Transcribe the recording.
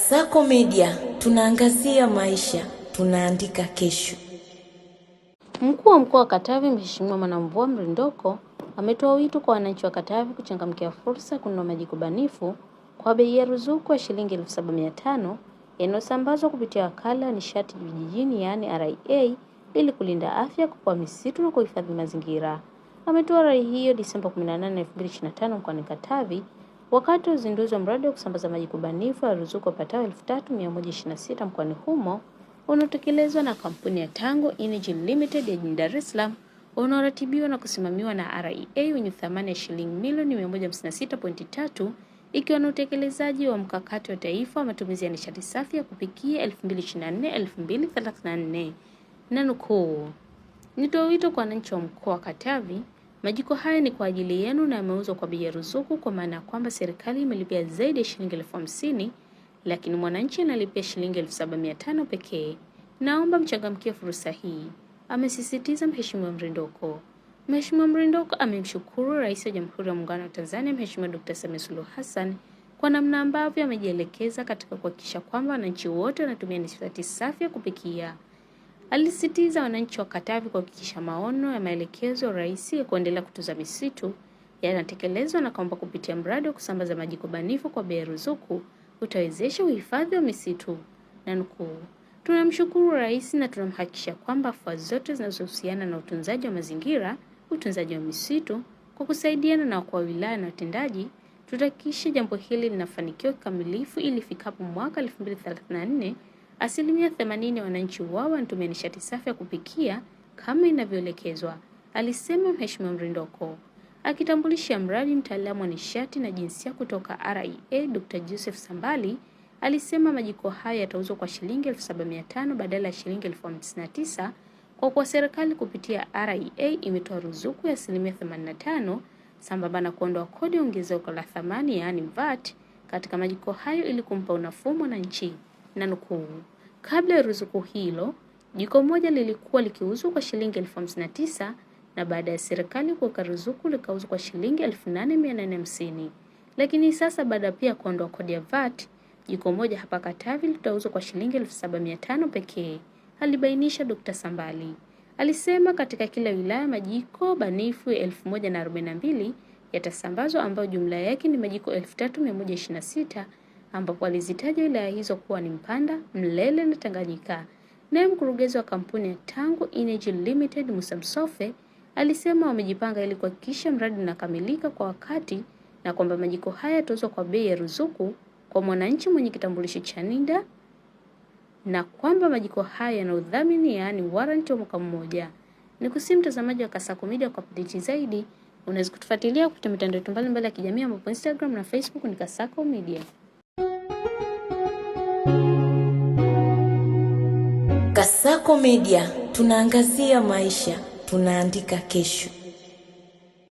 Kasako Media, tunaangazia maisha, tunaandika kesho. Mkuu wa Mkoa wa Katavi Mheshimiwa Mwanamvua Mrindoko ametoa wito kwa wananchi wa Katavi kuchangamkia fursa kununua majiko banifu kwa bei ya ruzuku ya shilingi 7,500 yanayosambazwa kupitia wakala wa nishati vijijini yaani RIA ili kulinda afya kwa misitu na kuhifadhi mazingira. Ametoa rai hiyo Disemba 18, 2025 mkoani Katavi wakati wa uzinduzi wa mradi wa kusambaza majiko banifu ya ruzuku wapatao 3,126 mkoani humo unaotekelezwa na kampuni ya Tango Energy Limited ya jijini Dar es Salaam, unaoratibiwa na kusimamiwa na RIA wenye thamani ya shilingi milioni 156.3 ikiwa na utekelezaji wa mkakati wa taifa wa matumizi ya nishati safi ya kupikia 2024-2034. Na nukuu, nitoa wito kwa wananchi wa mkoa wa Katavi, majiko haya ni kwa ajili yenu na yameuzwa kwa bei ya ruzuku kwa maana kwamba serikali imelipia zaidi ya shilingi 50,000 lakini mwananchi analipia shilingi 7,500 pekee. Naomba mchangamkie fursa hii, amesisitiza Mheshimiwa Mrindoko. Mheshimiwa Mrindoko amemshukuru Rais wa Jamhuri ya Muungano wa Tanzania Mheshimiwa Dr. Samia Suluhu Hassan kwa namna ambavyo amejielekeza katika kuhakikisha kwamba wananchi wote wanatumia nishati safi ya kupikia. Alisisitiza wananchi wa Katavi kuhakikisha maono ya maelekezo ya Rais ya kuendelea kutunza misitu yanatekelezwa na kwamba kupitia mradi wa kusambaza majiko banifu kwa bei ya ruzuku utawezesha uhifadhi wa misitu. Na nukuu, tunamshukuru Rais na tunamhakikishia kwamba afua zote zinazohusiana na utunzaji wa mazingira, utunzaji wa misitu, kwa kusaidiana na wakuu wa wilaya na watendaji, tutahakikisha jambo hili linafanikiwa kikamilifu ili ifikapo mwaka 2034 80% ya wananchi wao wanatumia nishati safi ya kupikia kama inavyoelekezwa, alisema Mheshimiwa Mrindoko. Akitambulisha mradi, mtaalamu wa nishati na jinsia kutoka RIA Dr. Joseph Sambali alisema majiko haya yatauzwa kwa shilingi 7,500 badala ya shilingi 59,000 kwa kuwa serikali kupitia RIA imetoa ruzuku ya 85% sambamba na kuondoa kodi ongezeko la thamani yaani VAT katika majiko hayo ili kumpa unafuu mwananchi. Na nukuu, kabla ya ruzuku hilo, jiko moja lilikuwa likiuzwa kwa shilingi 59,000 na baada ya serikali kuweka ruzuku likauzwa kwa shilingi 8,850. Lakini sasa baada pia kuondoa kodi ya VAT, jiko moja hapa Katavi litauzwa kwa shilingi 7,500 pekee, alibainisha Dr. Sambali. Alisema katika kila wilaya majiko banifu 1,042 yatasambazwa ambayo jumla yake ni majiko 3,126 ambapo alizitaja wilaya hizo kuwa ni Mpanda, Mlele na Tanganyika. Naye mkurugenzi wa kampuni ya Tango Energy Limited Musa Msofe alisema wamejipanga ili kuhakikisha mradi unakamilika kwa wakati na kwamba majiko haya yatauzwa kwa bei ya ruzuku kwa mwananchi mwenye kitambulisho cha NIDA na kwamba majiko haya yana udhamini yaani warranty wa mwaka mmoja. Nikusihi mtazamaji wa Kasako Media kwa update zaidi, unaweza kutufuatilia kupitia mitandao mbalimbali ya kijamii ambapo Instagram na Facebook ni Kasako Media. Kasako Media, tunaangazia maisha, tunaandika kesho.